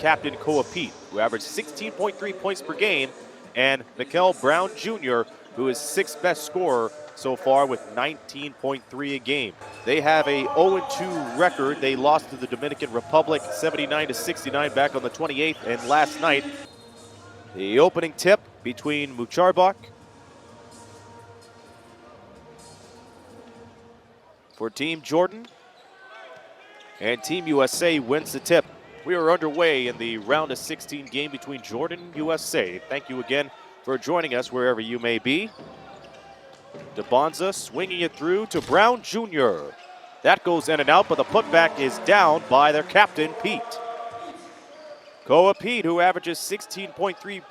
captain Koa Pete, who averaged 16.3 points per game, and Mikael Brown Jr., who is sixth best scorer so far with 19.3 a game. They have a 0-2 record. They lost to the Dominican Republic 79-69 back on the 28th, and last night, the opening tip between Mucharbak for Team Jordan, and Team USA wins the tip. We are underway in the round of 16 game between Jordan and USA. Thank you again for joining us wherever you may be. DeBonza swinging it through to Brown Jr. That goes in and out, but the putback is down by their captain, Pete. Koa Pete, who averages 16.3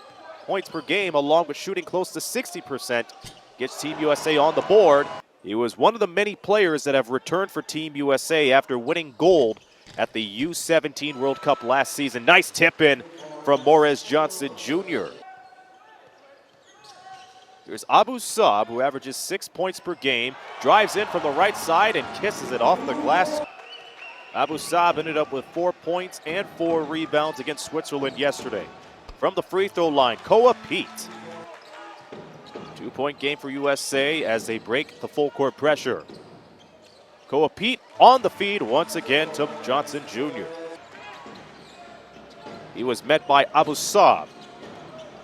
points per game, along with shooting close to 60%, gets Team USA on the board. He was one of the many players that have returned for Team USA after winning gold at the U17 World Cup last season. Nice tip in from Morez Johnson Jr. Here's Abu Saab, who averages 6 points per game, drives in from the right side and kisses it off the glass. Abu Saab ended up with 4 points and 4 rebounds against Switzerland yesterday. From the free throw line, Koa Pete. 2-point game for USA as they break the full court pressure. Koa Pete on the feed once again to Johnson Jr. He was met by Abu Saab.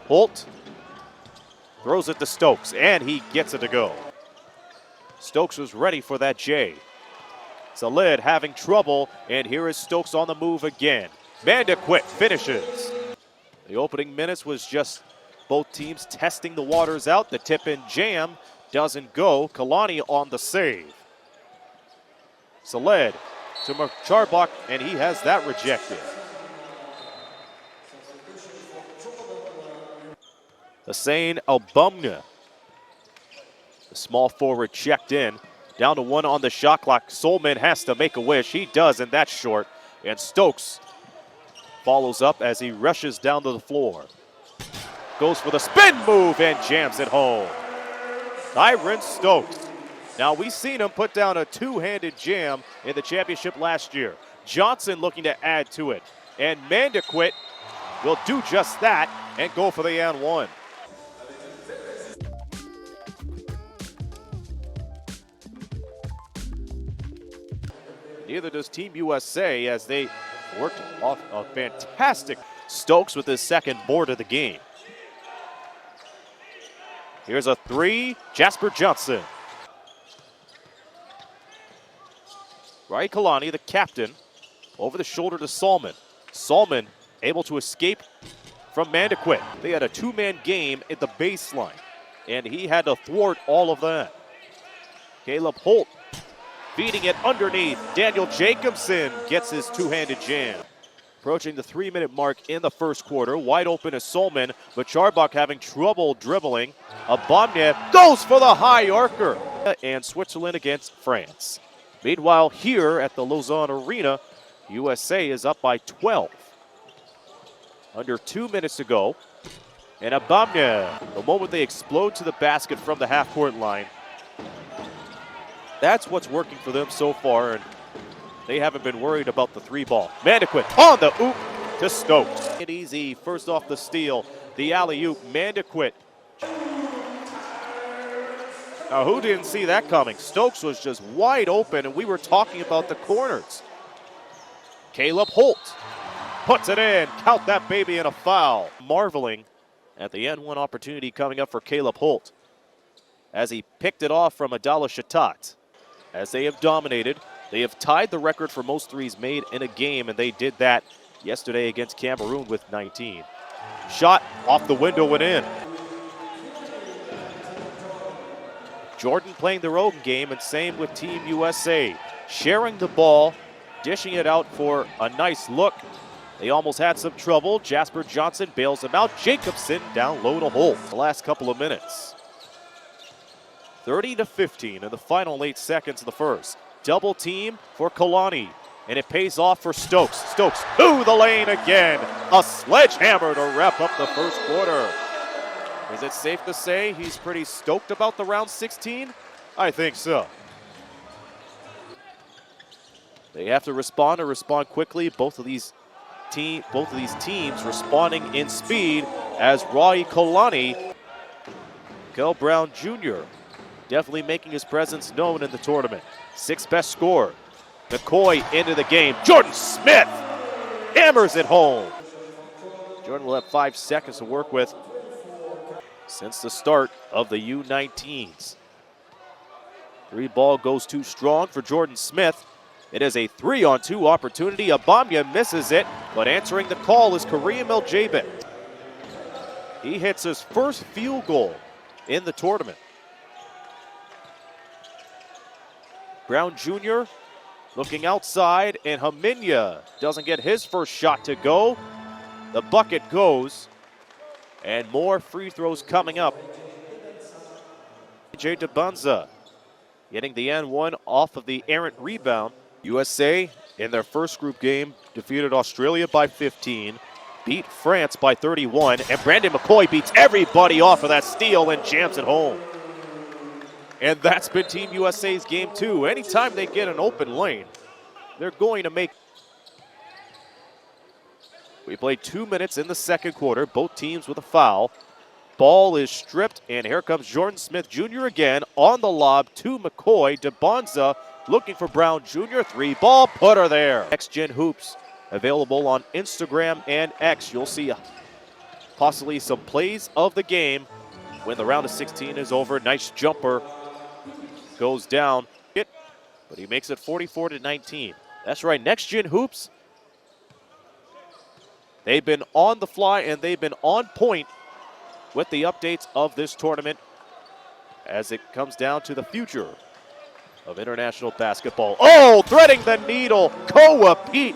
Holt throws it to Stokes, and he gets it to go. Stokes was ready for that J. Salid having trouble, and here is Stokes on the move again. Mandequit finishes. The opening minutes was just both teams testing the waters out. The tip-in jam doesn't go. Kalani on the save. Salid to Mucharbak, and he has that rejected. Hussein Albumna, the small forward, checked in. Down to 1 on the shot clock. Solman has to make a wish. He does, and that's short. And Stokes follows up as he rushes down to the floor. Goes for the spin move and jams it home. Tyron Stokes. Now, we've seen him put down a two-handed jam in the championship last year. Johnson looking to add to it. And Mandequit will do just that and go for the and one. Neither does Team USA as they worked off a fantastic Stokes with his second board of the game. Here's a three, Jasper Johnson. Rai Kalani, the captain, over the shoulder to Salman. Salman able to escape from Mandequit. They had a two-man game at the baseline, and he had to thwart all of that. Caleb Holt feeding it underneath. Daniel Jacobson gets his two-handed jam. Approaching the 3-minute mark in the first quarter. Wide open is Solman. Mucharbak having trouble dribbling. Abamnev goes for the high archer. And Switzerland against France. Meanwhile, here at the Lausanne Arena, USA is up by 12. Under 2 minutes to go. And Abamnev, the moment they explode to the basket from the half-court line, that's what's working for them so far, and they haven't been worried about the three ball. Mandequit on the oop to Stokes. It easy, first off the steal, the alley-oop, Mandequit. Now, who didn't see that coming? Stokes was just wide open, and we were talking about the corners. Caleb Holt puts it in. Count that baby in a foul. Marveling at the N1 opportunity coming up for Caleb Holt as he picked it off from Adala Shatat. As they have dominated, they have tied the record for most threes made in a game, and they did that yesterday against Cameroon with 19. Shot off the window and in. Jordan playing their own game, and same with Team USA. Sharing the ball, dishing it out for a nice look. They almost had some trouble. Jasper Johnson bails them out. Jacobson down low to Holt the last couple of minutes. 30-15 in the final 8 seconds of the first. Double team for Kalani, and it pays off for Stokes. Stokes to the lane again. A sledgehammer to wrap up the first quarter. Is it safe to say he's pretty stoked about the round 16? I think so. They have to respond quickly. Both of these both of these teams responding in speed as Rai Kalani, Kel Brown Jr. definitely making his presence known in the tournament. Sixth best scorer. McCoy into the game. Jordan Smith hammers it home. Jordan will have 5 seconds to work with since the start of the U19s. 3 ball goes too strong for Jordan Smith. It is a 3-on-2 opportunity. Abamya misses it, but answering the call is Kareem El-Jabin. He hits his first field goal in the tournament. Brown Jr. looking outside, and Haminya doesn't get his first shot to go. The bucket goes, and more free throws coming up. Jay DeBunza getting the N1 off of the errant rebound. USA in their first group game defeated Australia by 15, beat France by 31, and Brandon McCoy beats everybody off of that steal and jams it home. And that's been Team USA's game too. Anytime they get an open lane, they're going to make. We played 2 minutes in the second quarter, both teams with a foul. Ball is stripped, and here comes Jordan Smith Jr. again on the lob to McCoy. DeBonza looking for Brown Jr. 3-ball putter there. Next Gen Hoops available on Instagram and X. You'll see possibly some plays of the game when the round of 16 is over. Nice jumper goes down, but he makes it 44-19. That's right, Next Gen Hoops. They've been on the fly and they've been on point with the updates of this tournament as it comes down to the future of international basketball. Oh, threading the needle, Koa Pete.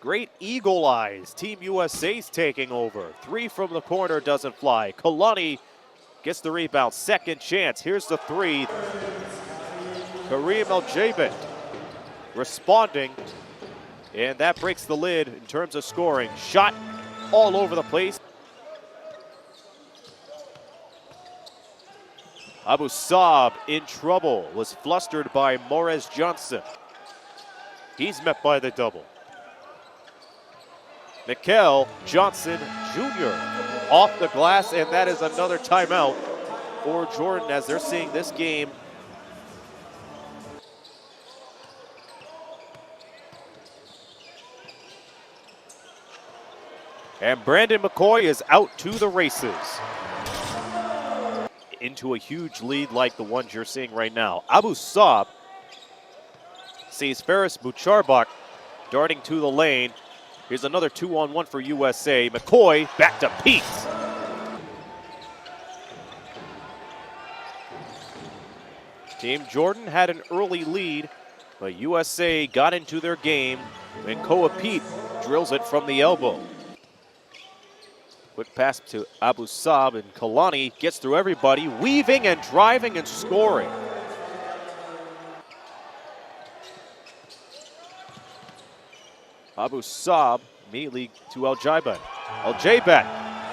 Great eagle eyes. Team USA's taking over. 3 from the corner doesn't fly. Kalani gets the rebound. Second chance. Here's the 3. Kareem El-Jabin responding. And that breaks the lid in terms of scoring. Shot all over the place. Abu Saab in trouble. Was flustered by Morez Johnson. He's met by the double. Mikel Johnson Jr. off the glass, and that is another timeout for Jordan as they're seeing this game. And Brandon McCoy is out to the races. Into a huge lead like the ones you're seeing right now. Abu Saab sees Faris Mucharbak darting to the lane. Here's another 2-on-1 for USA. McCoy back to Pete. Team Jordan had an early lead, but USA got into their game when Koa Pete drills it from the elbow. Quick pass to Abu Saab, and Kalani gets through everybody, weaving and driving and scoring. Abu Saab immediately to El-Jabin. El-Jabin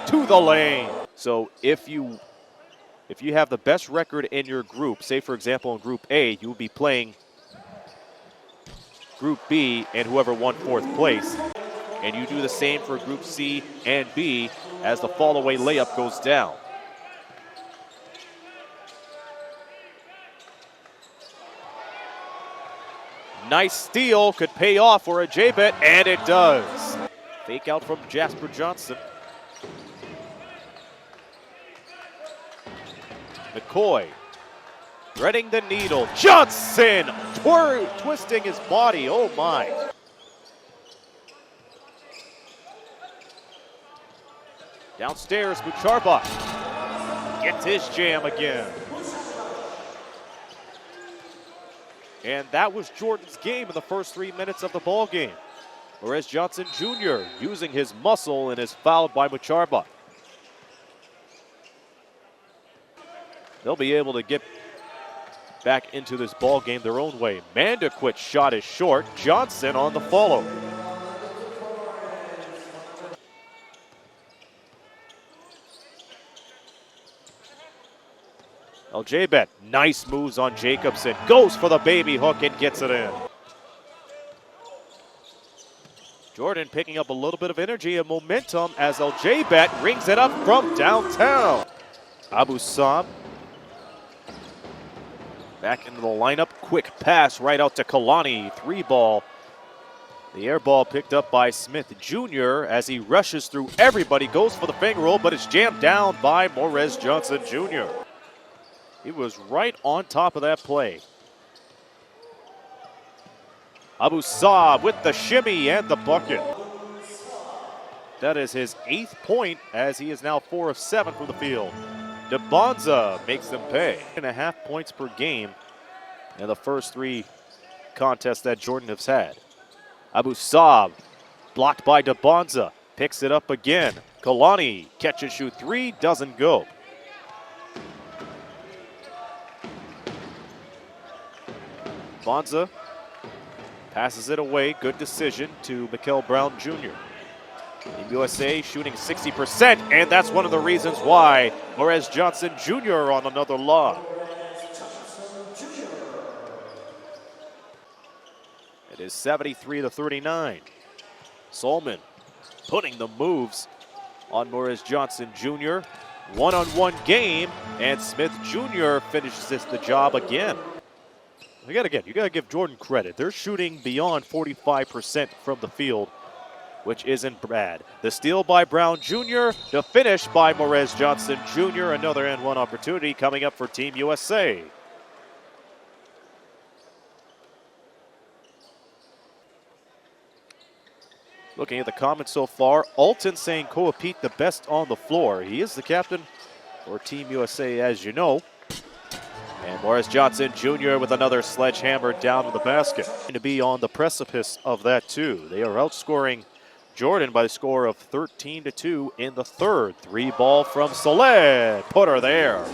to the lane. So if you have the best record in your group, say for example in Group A, you will be playing Group B and whoever won 4th place. And you do the same for Group C and B as the fall-away layup goes down. Nice steal, could pay off for a J-Bet, and it does. Fake out from Jasper Johnson. McCoy threading the needle. Johnson twisting his body, oh my. Downstairs, Mucharbak gets his jam again. And that was Jordan's game in the first 3 minutes of the ball game. Whereas Johnson Jr. using his muscle and is fouled by Mucharbak. They'll be able to get back into this ball game their own way. Mandaquit's shot is short. Johnson on the follow. El-Jabin, nice moves on Jacobson. Goes for the baby hook and gets it in. Jordan picking up a little bit of energy and momentum as Al-Jaybet rings it up from downtown. Abu Saab back into the lineup. Quick pass right out to Kalani. 3-ball. The air ball picked up by Smith Jr. as he rushes through everybody, goes for the finger roll, but it's jammed down by Morez Johnson Jr. He was right on top of that play. Abu Saab with the shimmy and the bucket. That is his 8th point as he is now 4 of 7 from the field. DeBonza makes them pay. 1.5 points per game in the first 3 contests that Jordan has had. Abu Saab blocked by DeBonza, picks it up again. Kalani catch and shoot 3, doesn't go. Bonza passes it away, good decision to Mikel Brown Jr. Team USA shooting 60%, and that's one of the reasons why Morez Johnson Jr. on another lob. It is 73-39. Solman putting the moves on Morez Johnson Jr. One-on-one game, and Smith Jr. finishes the job again. You gotta give Jordan credit. They're shooting beyond 45% from the field, which isn't bad. The steal by Brown Jr., the finish by Morez Johnson Jr. Another and one opportunity coming up for Team USA. Looking at the comments so far, Alton saying Koa Pete the best on the floor. He is the captain for Team USA, as you know. And Morez Johnson Jr. with another sledgehammer down to the basket. To be on the precipice of that too. They are outscoring Jordan by a score of 13-2 in the third. 3-ball from Saleh. Put her there.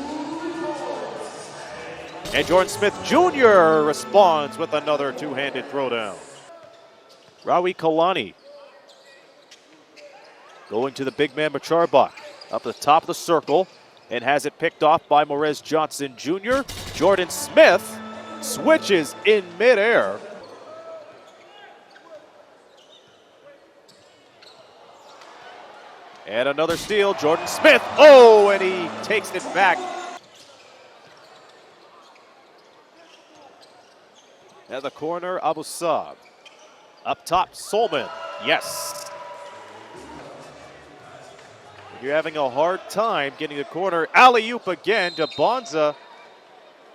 And Jordan Smith Jr. responds with another two-handed throwdown. Rawi Kalani going to the big man Macharbach up the top of the circle and has it picked off by Morez Johnson Jr. Jordan Smith switches in midair. And another steal, Jordan Smith. Oh, and he takes it back. At the corner, Abu Saab. Up top, Solman. Yes. You're having a hard time getting the corner. Alley-oop again to Bonza.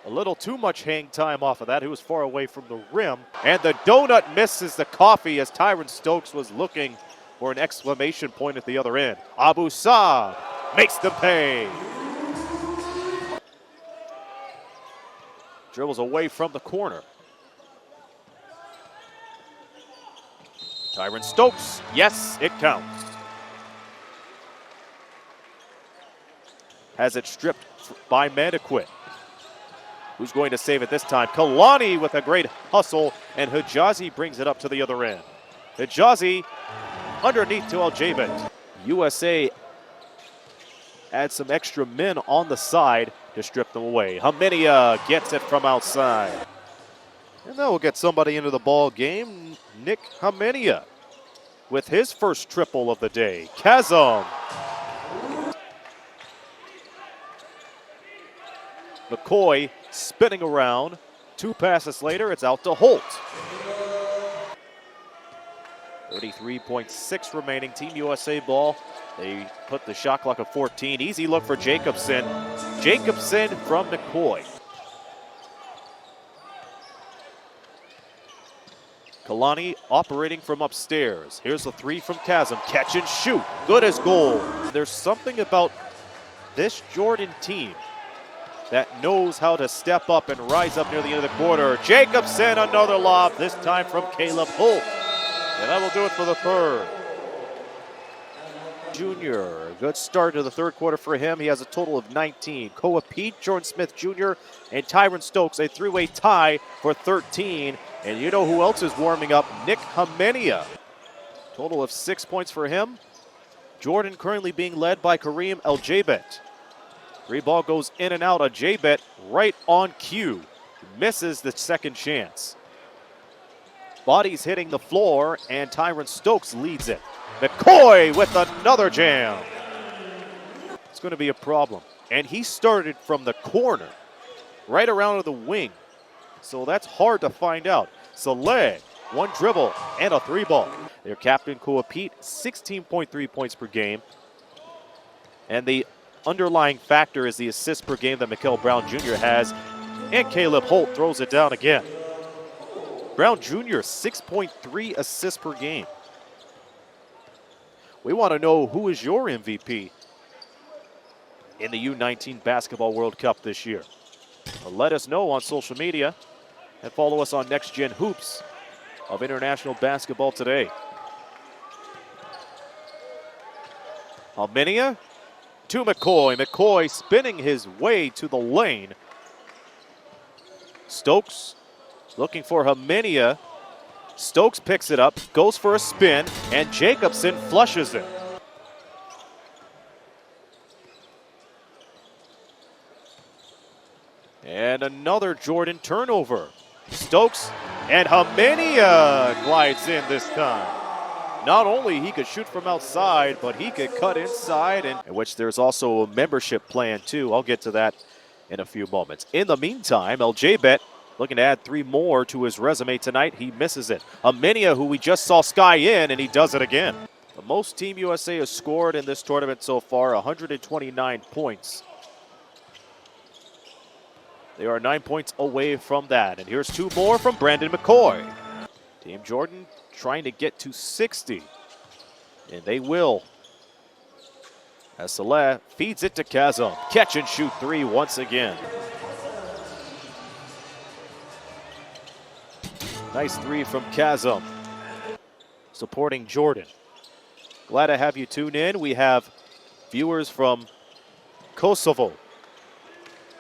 A little too much hang time off of that. He was far away from the rim. And the donut misses the coffee as Tyron Stokes was looking for an exclamation point at the other end. Abu Saab makes them pay. Dribbles away from the corner. Tyron Stokes, yes, it counts. Has it stripped by Mandaquit. Who's going to save it this time? Kalani with a great hustle, and Hijazi brings it up to the other end. Hijazi underneath to Al-Jaybet. USA adds some extra men on the side to strip them away. Haminia gets it from outside. And that will get somebody into the ball game. Nick Haminia with his first triple of the day. Kazum. McCoy spinning around. 2 passes later, it's out to Holt. 33.6 remaining. Team USA ball. They put the shot clock at 14. Easy look for Jacobson. Jacobson from McCoy. Kalani operating from upstairs. Here's the 3 from Chasm. Catch and shoot. Good as gold. There's something about this Jordan team that knows how to step up and rise up near the end of the quarter. Jacobson, another lob, this time from Caleb Holt. And that will do it for the third. Jr., good start to the third quarter for him. He has a total of 19. Koa Pete, Jordan Smith Jr., and Tyron Stokes, a 3-way tie for 13. And you know who else is warming up? Nick Haminia. Total of 6 points for him. Jordan currently being led by Kareem Al-Jaybet. 3-ball goes in and out. Al-Jaybet right on cue. Misses the second chance. Bodies hitting the floor, and Tyron Stokes leads it. McCoy with another jam. It's going to be a problem. And he started from the corner, right around the wing. So that's hard to find out. Saleh, one dribble and a three ball. Their captain, Koa Pete, 16.3 points per game. And the underlying factor is the assists per game that Mikael Brown Jr. has. And Caleb Holt throws it down again. Brown Jr., 6.3 assists per game. We want to know who is your MVP in the U19 Basketball World Cup this year. Let us know on social media and follow us on Next Gen Hoops of International Basketball Today. Alminia to McCoy. McCoy spinning his way to the lane. Stokes looking for Alminia. Stokes picks it up, goes for a spin, and Jacobson flushes it. And another Jordan turnover. Stokes and Alminia glides in this time. Not only he could shoot from outside, but he could cut inside, and in which there's also a membership plan too. I'll get to that in a few moments. In the meantime, LJBet looking to add 3 more to his resume tonight. He misses it. Alminia, who we just saw sky in, and he does it again. The most Team USA has scored in this tournament so far, 129 points. They are 9 points away from that. And here's 2 more from Brandon McCoy. Team Jordan trying to get to 60. And they will. As Saleh feeds it to Chasm. Catch and shoot 3 once again. Nice 3 from Chasm. Supporting Jordan. Glad to have you tune in. We have viewers from Kosovo.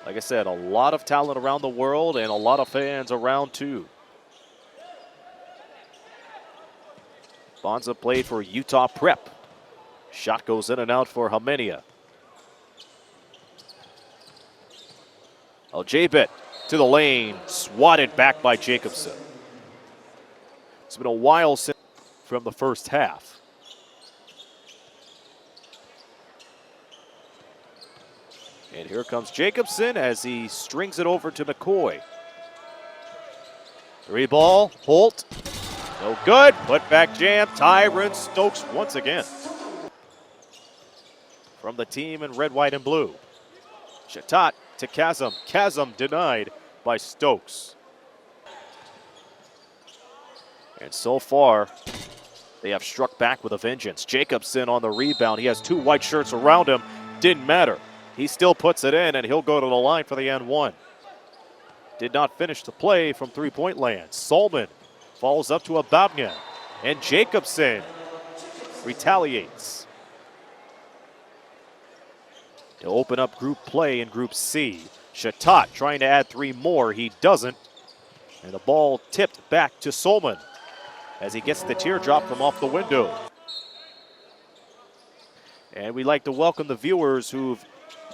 Like I said, a lot of talent around the world and a lot of fans around too. Bonza played for Utah Prep. Shot goes in and out for Alminia. Aljabet to the lane, swatted back by Jacobson. It's been a while since from the first half. And here comes Jacobson as he strings it over to McCoy. 3 ball, Holt, no good, put back jam, Tyron Stokes once again. From the team in red, white, and blue. Shatat to Chasm, Chasm denied by Stokes. And so far, they have struck back with a vengeance. Jacobson on the rebound, he has 2 white shirts around him, didn't matter. He still puts it in, and he'll go to the line for the N1. Did not finish the play from three-point land. Solman falls up to Ababnia, and Jacobson retaliates to open up group play in Group C. Shatat trying to add 3 more. He doesn't, and the ball tipped back to Solman as he gets the teardrop from off the window. And we'd like to welcome the viewers who've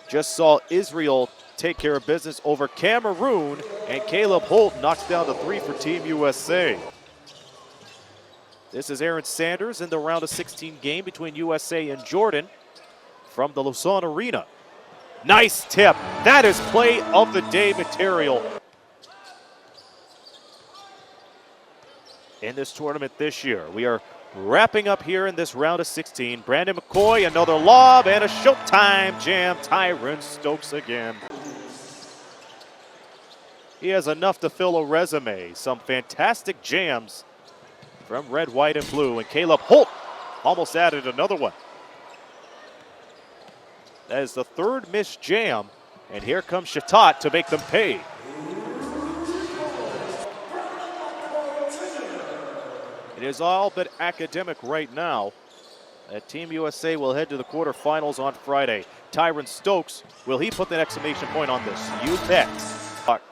just saw Israel take care of business over Cameroon, and Caleb Holt knocks down the 3 for Team USA. This is Aaron Sanders in the round of 16 game between USA and Jordan from the Lausanne Arena. Nice tip. That is play of the day material in this tournament this year. We are wrapping up here in this round of 16. Brandon McCoy, another lob, and a showtime jam. Tyron Stokes again. He has enough to fill a resume. Some fantastic jams from red, white, and blue. And Caleb Holt almost added another one. That is the 3rd missed jam. And here comes Shatat to make them pay. It is all but academic right now. Team USA will head to the quarterfinals on Friday. Tyron Stokes, will he put the exclamation point on this? You bet.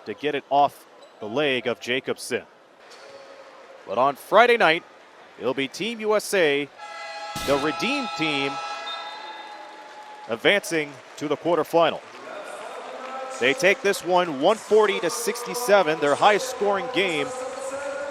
To get it off the leg of Jacobson. But on Friday night, it'll be Team USA, the redeemed team, advancing to the quarterfinal. They take this one 140-67, their highest scoring game